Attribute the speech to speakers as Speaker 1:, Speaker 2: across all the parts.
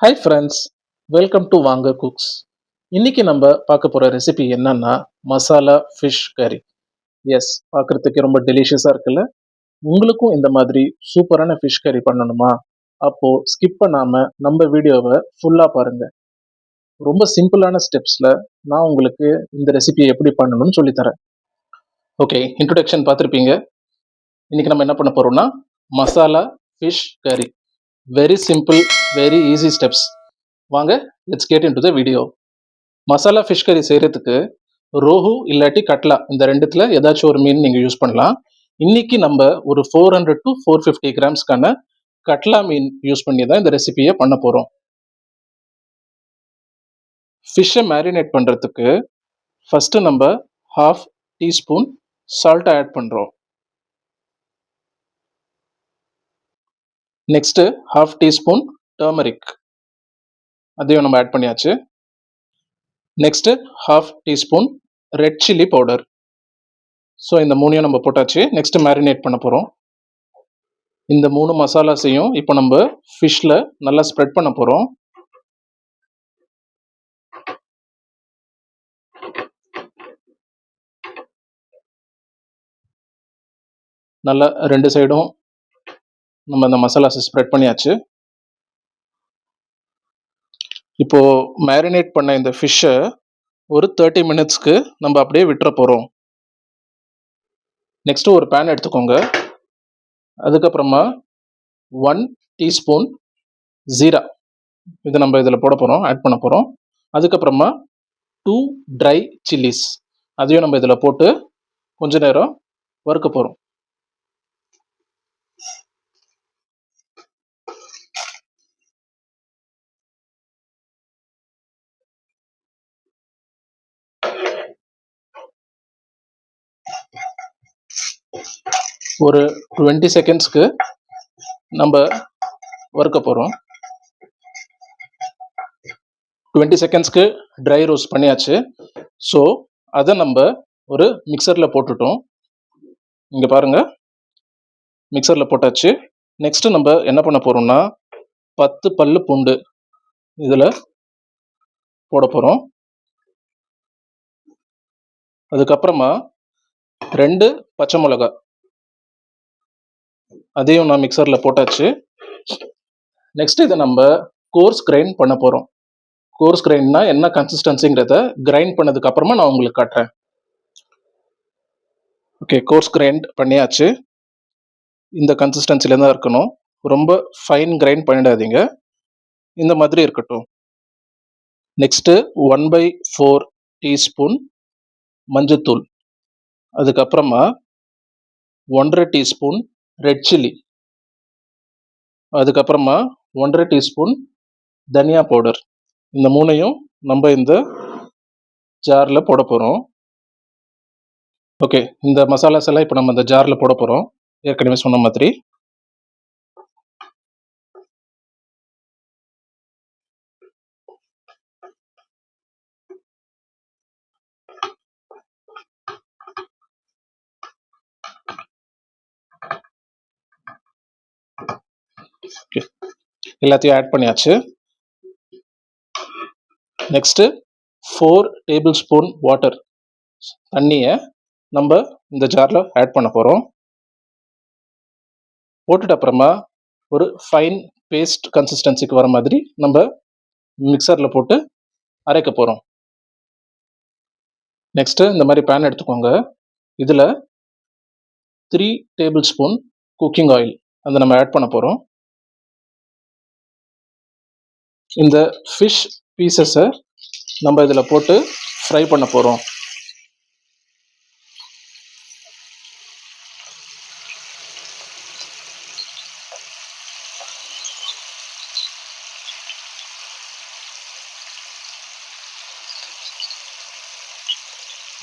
Speaker 1: Hi friends, welcome to வாங்க cooks. இன்னைக்கு நம்ம பார்க்க போகிற ரெசிபி என்னன்னா மசாலா ஃபிஷ் கறி. எஸ், பார்க்குறதுக்கு ரொம்ப டெலிஷியஸாக இருக்குல்ல. உங்களுக்கும் இந்த மாதிரி சூப்பரான ஃபிஷ் கறி பண்ணணுமா? அப்போது ஸ்கிப் பண்ணாமல் நம்ம வீடியோவை ஃபுல்லாக பாருங்கள். ரொம்ப சிம்பிளான ஸ்டெப்ஸில் நான் உங்களுக்கு இந்த ரெசிபியை எப்படி பண்ணணும்னு சொல்லித்தரேன். ஓகே, இன்ட்ரொடக்ஷன் பார்த்துருப்பீங்க. இன்னைக்கு நம்ம என்ன பண்ண போகிறோம்னா மசாலா ஃபிஷ் கறி. Very simple, very easy steps. வாங்க, let's get into the video. Masala fish கறி செய்கிறதுக்கு ரோஹு இல்லாட்டி கட்லா இந்த ரெண்டுத்தில் ஏதாச்சும் ஒரு மீன் நீங்கள் யூஸ் பண்ணலாம். இன்னைக்கு நம்ம ஒரு 400 to 450 கிராம்ஸ்க்கான கட்லா மீன் யூஸ் பண்ணி தான் இந்த ரெசிபியை பண்ண போகிறோம். ஃபிஷ்ஷை மேரினேட் பண்ணுறதுக்கு ஃபஸ்ட்டு நம்ம ½ டீஸ்பூன் சால்ட்டை ஆட் பண்ணுறோம். நெக்ஸ்ட்டு ½ டீஸ்பூன் டர்மரிக், அதையும் நம்ம ஆட் பண்ணியாச்சு. Next ½ teaspoon red chilli powder. So இந்த மூணையும் நம்ம போட்டாச்சு. நெக்ஸ்ட்டு மேரினேட் பண்ண போகிறோம். இந்த 3 மசாலாஸையும் இப்போ நம்ம ஃபிஷ்ஷில் நல்லா ஸ்ப்ரெட் பண்ண போகிறோம். நல்லா 2 சைடும் நம்ம இந்த மசாலாஸை ஸ்ப்ரெட் பண்ணியாச்சு. இப்போது மேரினேட் பண்ண இந்த ஃபிஷ்ஷை ஒரு 30 மினிட்ஸ்க்கு நம்ம அப்படியே விட்டுற போகிறோம். நெக்ஸ்ட்டு ஒரு பேன் எடுத்துக்கோங்க. அதுக்கப்புறமா 1 டீஸ்பூன் ஜீரா, இது நம்ம இதில் போட போகிறோம், ஆட் பண்ண போகிறோம். அதுக்கப்புறமா 2 ட்ரை சில்லிஸ், அதையும் நம்ம இதில் போட்டு கொஞ்ச நேரம் வறுக்க போகிறோம். ஒரு 20 செகண்ட்ஸ்க்கு நம்ம வறுக்க போகிறோம். 20 செகண்ட்ஸ்க்கு ட்ரை ரோஸ்ட் பண்ணியாச்சு. ஸோ அதை நம்ம ஒரு மிக்சரில் போட்டுட்டோம். இங்கே பாருங்கள், மிக்சரில் போட்டாச்சு. நெக்ஸ்ட்டு நம்ம என்ன பண்ண போகிறோம்னா 10 பல்லு பூண்டு இதில் போட போகிறோம். அதுக்கப்புறமா 2 பச்சை மிளகா, அதையும் நான் மிக்சரில் போட்டாச்சு. நெக்ஸ்ட் இதை நம்ம கோர்ஸ் கிரைண்ட் பண்ண போகிறோம். கோர்ஸ் கிரைண்ட்னா என்ன கன்சிஸ்டன்சிங்கிறத கிரைண்ட் பண்ணதுக்கு அப்புறமா நான் உங்களுக்கு காட்டுறேன். ஓகே, கோர்ஸ் கிரைண்ட் பண்ணியாச்சு. இந்த கன்சிஸ்டன்சில தான் இருக்கணும். ரொம்ப ஃபைன் கிரைண்ட் பண்ணிடாதீங்க, இந்த மாதிரி இருக்கட்டும். நெக்ஸ்ட்டு 1/4 டீஸ்பூன் மஞ்சத்தூள், அதுக்கப்புறமா 1½ டீஸ்பூன் ரெட் சில்லி, அதுக்கப்புறமா 1½ டீஸ்பூன் தனியா பவுடர். இந்த மூணையும் நம்ம இந்த ஜாரில் போட போகிறோம். ஓகே, இந்த மசாலாஸ் எல்லாம் இப்போ நம்ம இந்த ஜாரில் போட போகிறோம், ஏற்கனவே சொன்ன மாதிரி. ஓகே, எல்லாத்தையும் ஆட் பண்ணியாச்சு. நெக்ஸ்ட்டு 4 டேபிள் ஸ்பூன் வாட்டர், தண்ணியை நம்ம இந்த ஜாரில் ஆட் பண்ண போகிறோம். போட்டுட்டு அப்புறமா ஒரு ஃபைன் பேஸ்ட் கன்சிஸ்டன்சிக்கு வர மாதிரி நம்ம மிக்சரில் போட்டு அரைக்க போகிறோம். நெக்ஸ்ட்டு இந்த மாதிரி பேன் எடுத்துக்கோங்க. இதில் 3 டேபிள் ஸ்பூன் குக்கிங் ஆயில், அதை நம்ம ஆட் பண்ண போகிறோம். இந்த ஃபிஷ் பீசஸை நம்ம இதில் போட்டு ஃப்ரை பண்ண போகிறோம்.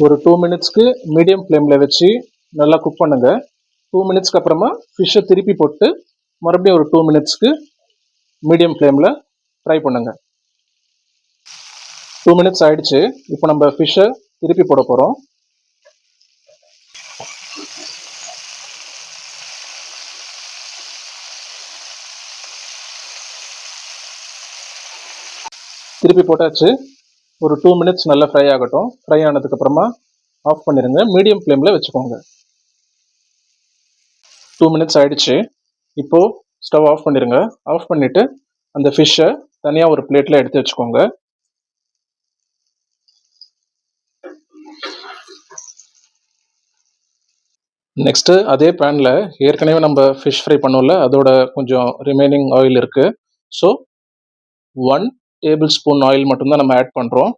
Speaker 1: ஒரு 2 மினிட்ஸ்க்கு மீடியம் ஃப்ளேமில் வச்சு நல்லா குக் பண்ணுங்கள். 2 மினிட்ஸ்க்கு அப்புறமா ஃபிஷ்ஷை திருப்பி போட்டு மறுபடியும் ஒரு 2 மினிட்ஸ்க்கு மீடியம் ஃப்ளேமில் ஃப்ரை பண்ணுங்கள். 2 மினிட்ஸ் ஆயிடுச்சு. இப்போ நம்ம ஃபிஷ்ஷை திருப்பி போட போகிறோம். திருப்பி போட்டாச்சு. ஒரு 2 மினிட்ஸ் நல்லா ஃப்ரை ஆகட்டும். ஃப்ரை ஆனதுக்கப்புறமா ஆஃப் பண்ணிடுங்க. மீடியம் ஃப்ளேமில் வச்சுக்கோங்க. 2 மினிட்ஸ் ஆயிடுச்சு. இப்போது ஸ்டவ் ஆஃப் பண்ணிடுங்க. ஆஃப் பண்ணிவிட்டு அந்த ஃபிஷ்ஷை தனியாக ஒரு பிளேட்டில் எடுத்து வச்சுக்கோங்க. நெக்ஸ்ட்டு அதே பேனில் ஏற்கனவே நம்ம ஃபிஷ் ஃப்ரை பண்ணோம்ல, அதோட கொஞ்சம் ரிமைனிங் ஆயில் இருக்குது. ஸோ 1 டேபிள் ஸ்பூன் ஆயில் மட்டும்தான் நம்ம ஆட் பண்ணுறோம்.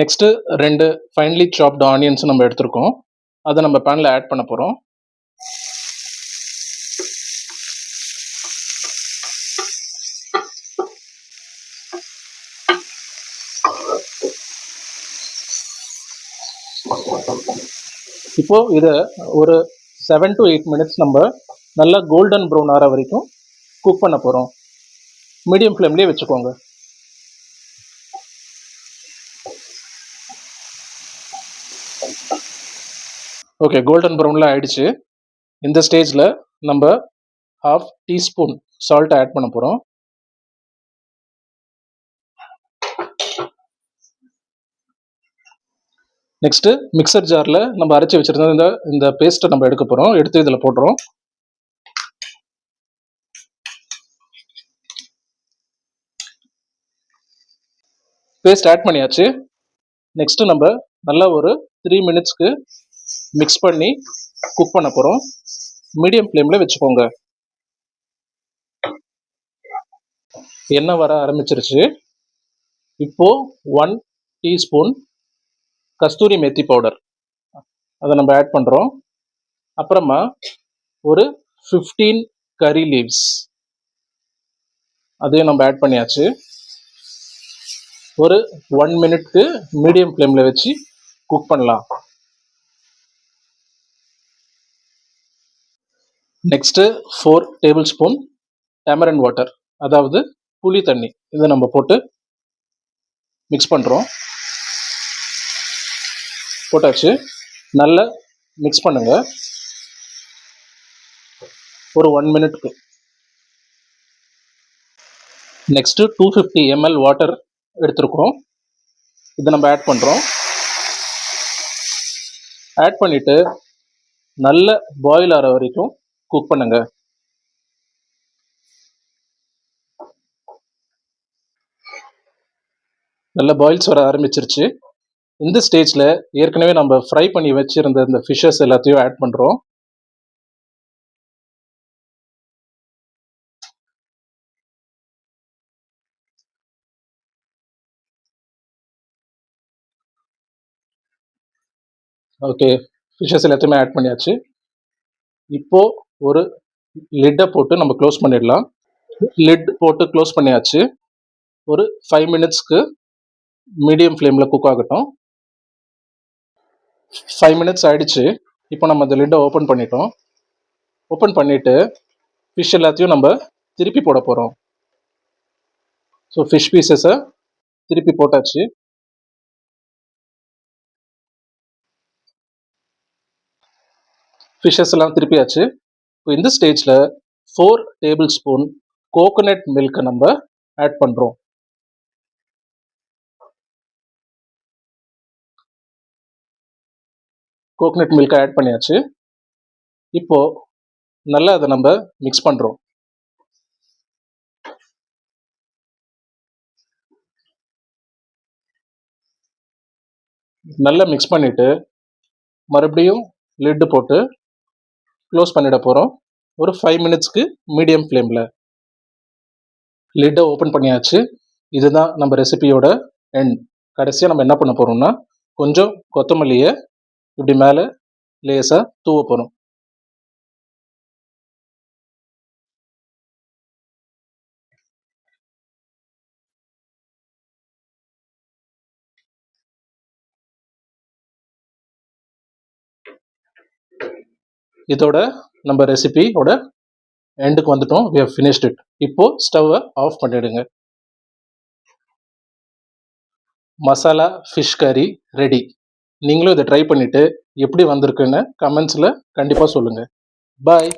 Speaker 1: நெக்ஸ்ட்டு 2 ஃபைன்லி சாப்டு ஆனியன்ஸ் நம்ம எடுத்துருக்கோம். அதை நம்ம பேனில் ஆட் பண்ண போகிறோம். இப்போது இதை ஒரு 7 to 8 மினிட்ஸ் நம்ம நல்லா கோல்டன் ப்ரௌன் ஆகிற வரைக்கும் குக் பண்ண போகிறோம். மீடியம் ஃப்ளேம்லேயே வச்சுக்கோங்க. ஓகே, கோல்டன் ப்ரௌனில் ஆயிடுச்சு. இந்த ஸ்டேஜில் நம்ம 1/2 டீஸ்பூன் சால்ட் ஆட் பண்ண போகிறோம். நெக்ஸ்ட்டு மிக்சர் ஜாரில் நம்ம அரைச்சி வச்சுருந்த இந்த பேஸ்ட்டை நம்ம எடுக்க போகிறோம். எடுத்து இதில் போடுறோம். பேஸ்ட் ஆட் பண்ணியாச்சு. நெக்ஸ்ட்டு நம்ம நல்லா ஒரு 3 மினிட்ஸ்க்கு மிக்ஸ் பண்ணி குக் பண்ண போகிறோம். மீடியம் ஃப்ளேமில் வச்சுக்கோங்க. எண்ணெய் வர ஆரம்பிச்சிருச்சு. இப்போது 1 டீஸ்பூன் கஸ்தூரி மெத்தி பவுடர் அதை நம்ம ஆட் பண்ணுறோம். அப்புறமா ஒரு 15 கறி லீவ்ஸ் அதையும் நம்ம ஆட் பண்ணியாச்சு. ஒரு 1 மினிட்க்கு மீடியம் ஃப்ளேமில் வச்சு குக் பண்ணலாம். நெக்ஸ்ட்டு 4 டேபிள் ஸ்பூன் டேமரண்ட் வாட்டர், அதாவது புளி தண்ணி, இதை நம்ம போட்டு மிக்ஸ் பண்ணுறோம். போட்டாச்சு. நல்லா மிக்ஸ் பண்ணுங்கள் ஒரு 1 மினிட்க்கு. நெக்ஸ்ட்டு 250 ml வாட்டர் எடுத்துருக்கோம். இதை நம்ம ஆட் பண்ணுறோம். ஆட் பண்ணிவிட்டு நல்ல பாயில் ஆகிற வரைக்கும் குக் பண்ணுங்க. நல்ல பாயில்ஸ் வர ஆரம்பிச்சிருச்சு. இந்த ஸ்டேஜில் ஏற்கனவே நம்ம ஃப்ரை பண்ணி வச்சுருந்த இந்த ஃபிஷ்ஷஸ் எல்லாத்தையும் ஆட் பண்ணுறோம். ஓகே, ஃபிஷ்ஷஸ் எல்லாத்தையுமே ஆட் பண்ணியாச்சு. இப்போது ஒரு லிட்டை போட்டு நம்ம க்ளோஸ் பண்ணிடலாம். லிட் போட்டு க்ளோஸ் பண்ணியாச்சு. ஒரு 5 மினிட்ஸ்க்கு மீடியம் ஃப்ளேமில் குக் ஆகட்டும். 5 மினிட்ஸ் ஆகிடுச்சு. இப்போ நம்ம அந்த லிட்டை ஓப்பன் பண்ணிட்டோம். ஓப்பன் பண்ணிவிட்டு ஃபிஷ் எல்லாத்தையும் நம்ம திருப்பி போட போகிறோம். ஸோ ஃபிஷ் பீசஸை திருப்பி போட்டாச்சு. ஃபிஷ்ஷஸ் எல்லாம் திருப்பியாச்சு. இப்போ இந்த ஸ்டேஜில் 4 டேபிள் ஸ்பூன் கோகோனட் மில்கை நம்ம ஆட் பண்ணுறோம். கோகோனட் மில்கை ஆட் பண்ணியாச்சு. இப்போது நல்லா அதை நம்ம மிக்ஸ் பண்ணுறோம். நல்லா மிக்ஸ் பண்ணிவிட்டு மறுபடியும் லிட்டு போட்டு க்ளோஸ் பண்ணிட போகிறோம். ஒரு 5 மினிட்ஸ்க்கு மீடியம் ஃப்ளேமில். லிட்டை ஓப்பன் பண்ணியாச்சு. இதுதான் நம்ம ரெசிபியோட எண்ட். கடைசியாக நம்ம என்ன பண்ண போகிறோம்னா கொஞ்சம் கொத்தமல்லியை இப்படி மேலே லேசாக தூவ போகிறோம். இதோட நம்ம ரெசிபியோட எண்டுக்கு வந்துட்டோம். we have finished it. இப்போ ஸ்டவ்வை ஆஃப் பண்ணிடுங்க. மசாலா ஃபிஷ் கறி ரெடி. நீங்களும் இதை ட்ரை பண்ணிவிட்டு எப்படி வந்திருக்குன்னு கமெண்ட்ஸில் கண்டிப்பாக சொல்லுங்கள். பாய்.